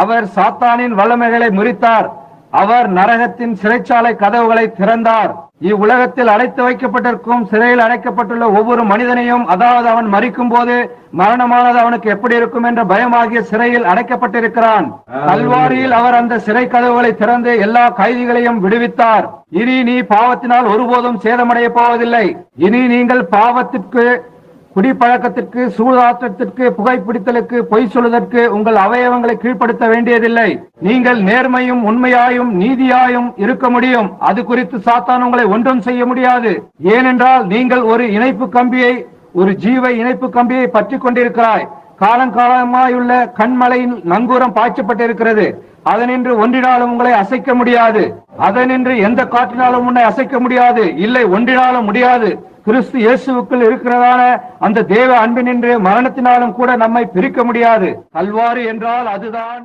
அவர் சாத்தானின் வல்லமைகளை முறித்தார். அவர் நரகத்தின் சிறைச்சாலை கதவுகளை திறந்தார். இவ்வுலகத்தில் அடைத்து வைக்கப்பட்டிருக்கும் சிறையில் அடைக்கப்பட்டுள்ள ஒவ்வொரு மனிதனையும், அதாவது அவன் மரிக்கும் போது மரணமானது அவனுக்கு எப்படி இருக்கும் என்ற பயமாகிய சிறையில் அடைக்கப்பட்டிருக்கிறான். கல்வாரியில் அவர் அந்த சிறை கதவுகளை திறந்து எல்லா கைதிகளையும் விடுவித்தார். இனி நீ பாவத்தினால் ஒருபோதும் சேதமடைய போவதில்லை. இனி நீங்கள் பாவத்திற்கு, குடிப்பழக்கத்திற்கு, சூதாட்டத்திற்கு, புகைப்பிடித்தலுக்கு, பொய் சொல்வதற்கு உங்கள் அவயவங்களை கீழ்ப்படுத்த வேண்டியதில்லை. நீங்கள் நேர்மையும் உண்மையாயும் நீதியாயும் இருக்க முடியும். அது குறித்து சாத்தான் உங்களை ஒன்றும் செய்ய முடியாது. ஏனென்றால் நீங்கள் ஒரு இணைப்பு கம்பியை, ஒரு ஜீவ இணைப்பு கம்பியை பற்றி கொண்டிருக்கிறாய். காலங்காலமாயுள்ள கண்மலையின் நங்கூரம் பாய்ச்சப்பட்டிருக்கிறது. அதனின்று ஒன்றினாலும் உங்களை அசைக்க முடியாது. அதனின்று எந்த காற்றினாலும் உன்னை அசைக்க முடியாது. இல்லை, ஒன்றினாலும் முடியாது. கிறிஸ்து இயேசுவுக்குள் இருக்கிறதான அந்த தேவ அன்பினின்று மரணத்தினாலும் கூட நம்மை பிரிக்க முடியாது. கல்வாரி என்றால் அதுதான்.